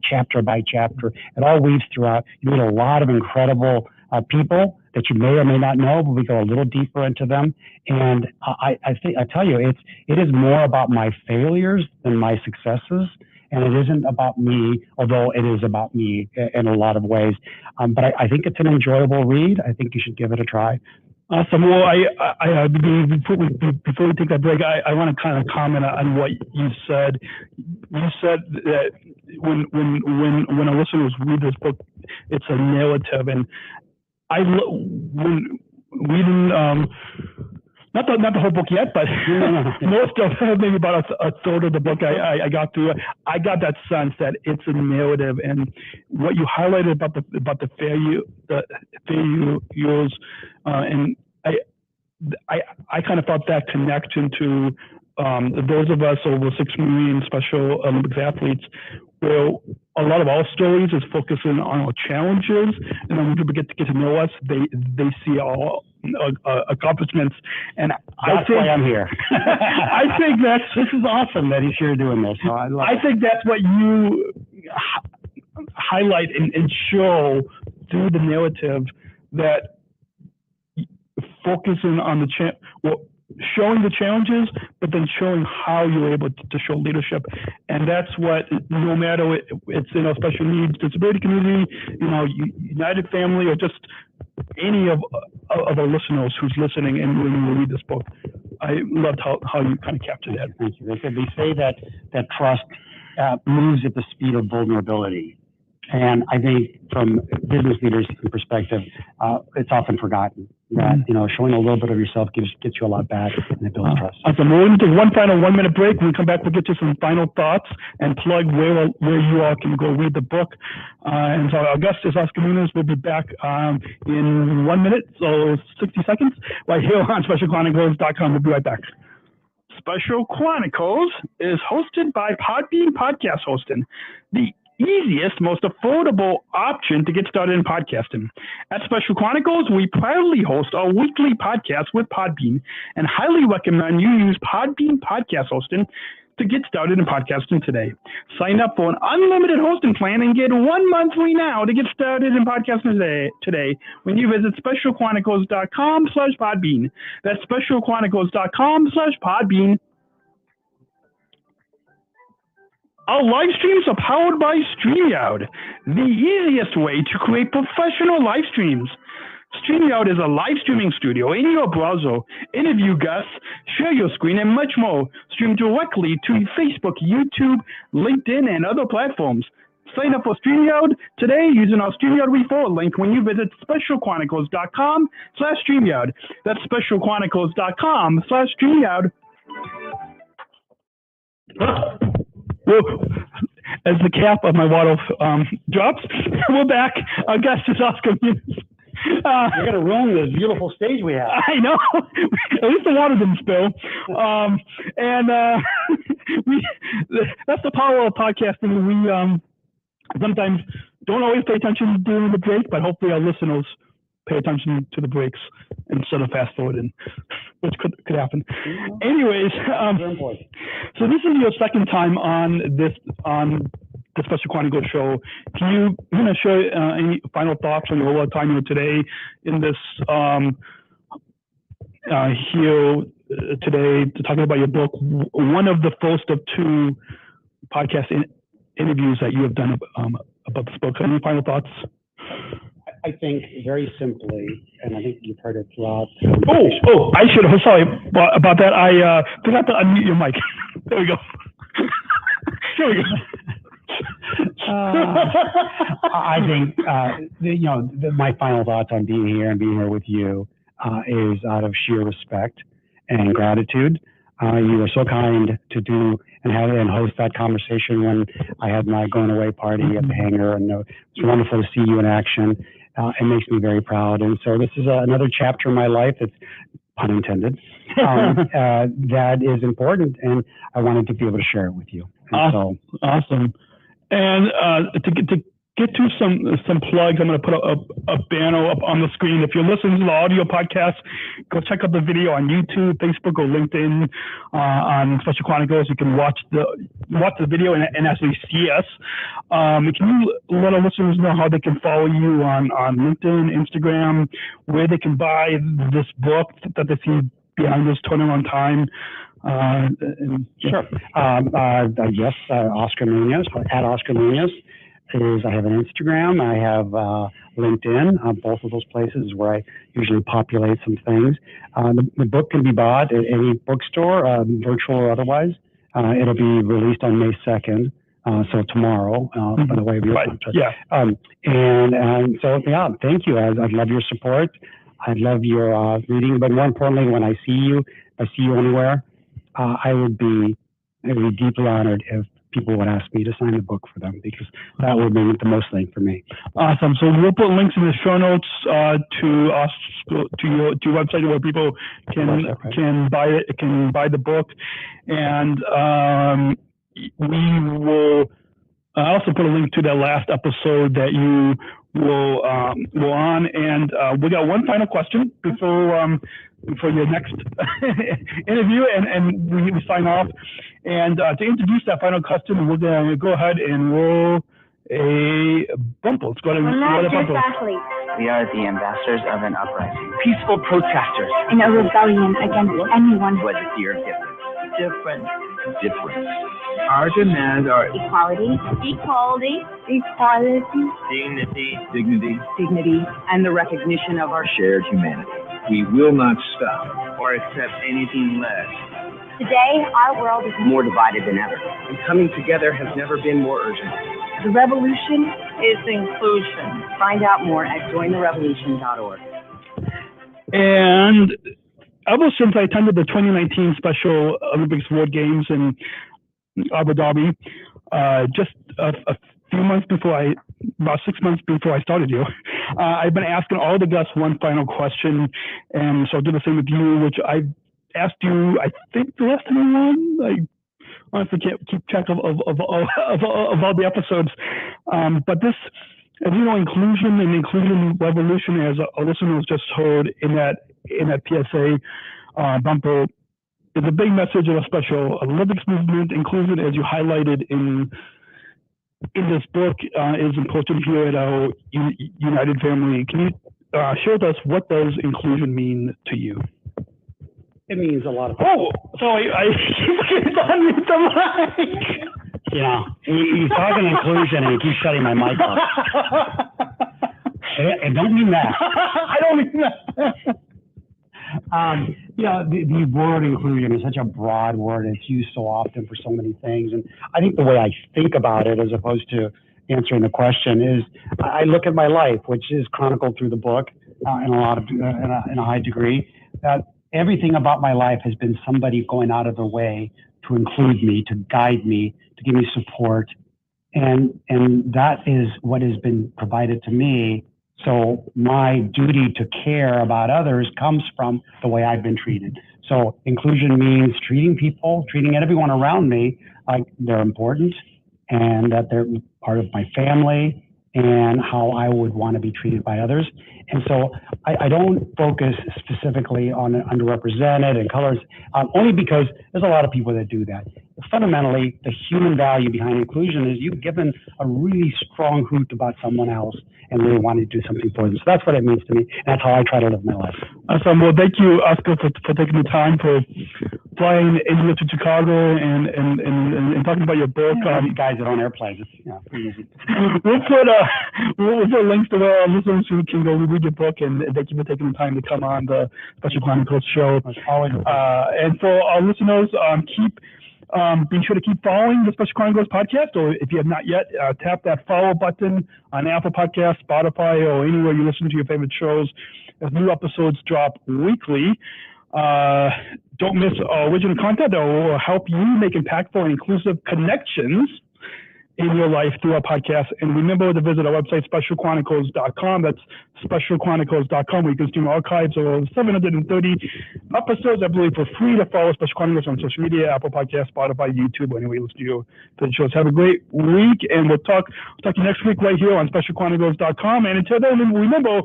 Speaker 4: chapter by chapter. It all weaves throughout. You meet a lot of incredible people that you may or may not know, but we go a little deeper into them. And I tell you, it is more about my failures than my successes. And it isn't about me, although it is about me in a lot of ways. But I think it's an enjoyable read. I think you should give it a try.
Speaker 3: Awesome. Well, before we take that break, I want to kind of comment on what you said. You said that when our listeners read this book, it's a narrative, and when reading not the whole book yet, but most of maybe about a third of the book I got through. I got that sense that it's a narrative, and what you highlighted about the failures, and I kind of felt that connection to those of us over 6 million Special Olympics athletes, where a lot of our stories is focusing on our challenges, and then when people get to know us, they see our accomplishments. And
Speaker 4: that's why I'm here.
Speaker 3: I think
Speaker 4: this is awesome that he's here doing this. So I think
Speaker 3: that's what you highlight and show through the narrative, that focusing on showing the challenges, but then showing how you're able to show leadership. And that's what, no matter it's in a special needs disability community, United family, or just any of our listeners who's listening and when you read this book. I loved how you kind of captured that.
Speaker 4: Thank you. They say that trust moves at the speed of vulnerability. And I think from business leaders' perspective, it's often forgotten that, showing a little bit of yourself gets you a lot back, and it builds trust.
Speaker 3: Awesome. We're going to take one final 1 minute break. When we come back, we'll get you some final thoughts and plug where you all can go read the book. And so our guest is Oscar Munoz. We'll be back in 1 minute, so 60 seconds, right here on SpecialChronicles.com. We'll be right back. Special Chronicles is hosted by PodmanDan Podcast Hosting, the easiest, most affordable option to get started in podcasting. At Special Chronicles, we proudly host our weekly podcast with Podbean, and highly recommend you use Podbean Podcast Hosting to get started in podcasting today. Sign up for an unlimited hosting plan and get 1 month free now to get started in podcasting today when you visit specialchronicles.com/Podbean. That's specialchronicles.com/Podbean. Our live streams are powered by StreamYard, the easiest way to create professional live streams. StreamYard is a live streaming studio in your browser. Interview guests, share your screen, and much more. Stream directly to Facebook, YouTube, LinkedIn, and other platforms. Sign up for StreamYard today using our StreamYard referral link when you visit specialchronicles.com/StreamYard. That's specialchronicles.com/StreamYard. Well, as the cap of my bottle drops, we're back. Our guest is Oscar Munoz.
Speaker 4: You're going to ruin this beautiful stage we have.
Speaker 3: I know. At least the water didn't spill. That's the power of podcasting. We sometimes don't always pay attention during the break, but hopefully our listeners pay attention to the breaks instead of fast forwarding, which could happen. Anyways, so this is your second time on the Special Chronicles show. Can you share any final thoughts on your overall time here today in this here today to talk about your book, one of the first of two podcast interviews that you have done about this book. Any final thoughts?
Speaker 4: I think very simply, and I think you've heard it throughout.
Speaker 3: I should have. Sorry about that. I forgot to unmute your mic. There we go. Here we go.
Speaker 4: I think my final thoughts on being here with you is out of sheer respect and gratitude. You were so kind to do and host that conversation when I had my going away party at the hangar, and it's wonderful to see you in action. It makes me very proud, and so this is another chapter in my life that's, pun intended, that is important, and I wanted to be able to share it with you.
Speaker 3: Awesome. And to get to some plugs, I'm going to put a banner up on the screen. If you're listening to the audio podcast, go check out the video on YouTube, Facebook, or LinkedIn on Special Chronicles. You can watch the video and actually see us. Can you let our listeners know how they can follow you on LinkedIn, Instagram, where they can buy this book that they see behind this turnaround time?
Speaker 4: Sure. Yes, Oscar Munoz, at Oscar Munoz. I have an Instagram, I have LinkedIn, both of those places where I usually populate some things. The book can be bought at any bookstore, virtual or otherwise. It'll be released on May 2nd, so tomorrow, by the way of your contract.
Speaker 3: Yeah.
Speaker 4: So, thank you. I love your support. I love your reading, but more importantly, when I see you anywhere, I would be deeply honored if people would ask me to sign the book for them, because that would mean the most thing for me.
Speaker 3: Awesome. So we'll put links in the show notes to your website where people can buy the book, and we will also put a link to the last episode that you will on. And we got one final question before your next interview, and we sign off. And to introduce that final question, we're going to go ahead and roll a bumper. Let's go ahead and roll a bumper.
Speaker 5: We are the ambassadors of an uprising, peaceful protesters,
Speaker 6: in a rebellion against anyone
Speaker 5: who has a fear of difference. Our demands are
Speaker 6: equality,
Speaker 5: dignity, and the recognition of our shared humanity. We will not stop or accept anything less.
Speaker 6: Today, our world is
Speaker 5: more divided than ever, and coming together has never been more urgent.
Speaker 6: The revolution
Speaker 5: is inclusion. Find out more at jointherevolution.org.
Speaker 3: And ever since I attended the 2019 Special Olympics World Games in Abu Dhabi, just a few months before about 6 months before I started here, I've been asking all the guests one final question, and so I'll do the same with you, which I asked you, I think the last time around. I honestly can't keep track of all the episodes, but this, as you know, inclusion revolution, as our listeners just heard in that PSA bumper, is a big message of the Special Olympics movement. Inclusion, as you highlighted in this book, is important here at our United family. Can you share with us what does inclusion mean to you?
Speaker 4: It means a lot of.
Speaker 3: Oh, sorry, I keep unmute the mic.
Speaker 4: Yeah, he's talking inclusion and he keeps shutting my mic off. I don't mean that.
Speaker 3: I don't mean that.
Speaker 4: The word inclusion is such a broad word. It's used so often for so many things. And I think the way I think about it, as opposed to answering the question, is I look at my life, which is chronicled through the book in a high degree. Everything about my life has been somebody going out of their way to include me, to guide me, to give me support. And that is what has been provided to me. So my duty to care about others comes from the way I've been treated. So inclusion means treating people, treating everyone around me like they're important and that they're part of my family and how I would want to be treated by others. And so I don't focus specifically on underrepresented and colors, only because there's a lot of people that do that. Fundamentally, the human value behind inclusion is you've given a really strong hoot about someone else and really want to do something for them. So that's what it means to me. And that's how I try to live my life.
Speaker 3: Awesome. Well, thank you, Oscar, for taking the time for flying into to Chicago and talking about your book.
Speaker 4: These guys that own airplanes, it's pretty easy.
Speaker 3: We'll put links to where our listeners who can go read your book, and thank you for taking the time to come on the Special Chronicles show. And for our listeners, be sure to keep following the Special Chronicles podcast, or if you have not yet, tap that follow button on Apple Podcasts, Spotify, or anywhere you listen to your favorite shows as new episodes drop weekly. Don't miss original content that will help you make impactful and inclusive connections in your life through our podcast. And remember to visit our website, specialchronicles.com. That's specialchronicles.com, where you can stream archives of over 730 episodes, I believe, for free, to follow Special Chronicles on social media, Apple Podcasts, Spotify, YouTube, or anywhere you listen to your shows. Have a great week, and we'll talk to you next week right here on specialchronicles.com. And until then, remember,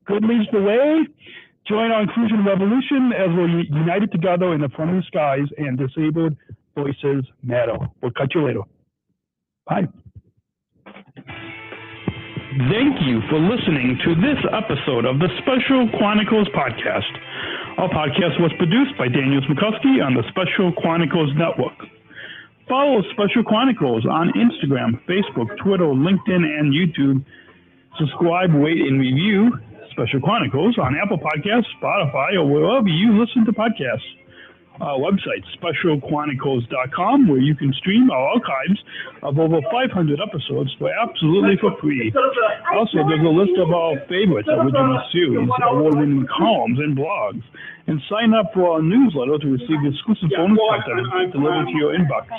Speaker 3: good leads the way. Join our inclusion revolution as we're united together in the friendly skies, and disabled voices matter. We'll catch you later. Bye. Thank you for listening to this episode of the Special Chronicles Podcast. Our podcast was produced by Daniel Smrokowski on the Special Chronicles Network. Follow Special Chronicles on Instagram, Facebook, Twitter, LinkedIn, and YouTube. Subscribe, rate, and review Special Chronicles on Apple Podcasts, Spotify, or wherever you listen to podcasts. Our website, specialchronicles.com, where you can stream our archives of over 500 episodes for absolutely for free. Also, there's a list of our favorite original series, award-winning columns, and blogs. And sign up for our newsletter to receive exclusive bonus content delivered to your inbox.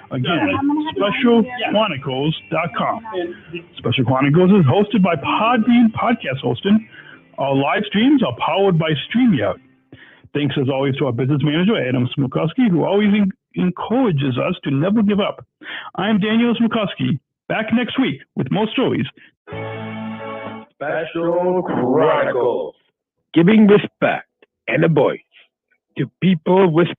Speaker 3: Again, specialchronicles.com. Special Chronicles is hosted by PodmanDan Podcast Hosting. Our live streams are powered by StreamYard. Thanks, as always, to our business manager, Adam Smrokowski, who always encourages us to never give up. I'm Daniel Smrokowski, back next week with more stories.
Speaker 1: Special Chronicles, giving respect and a voice to people with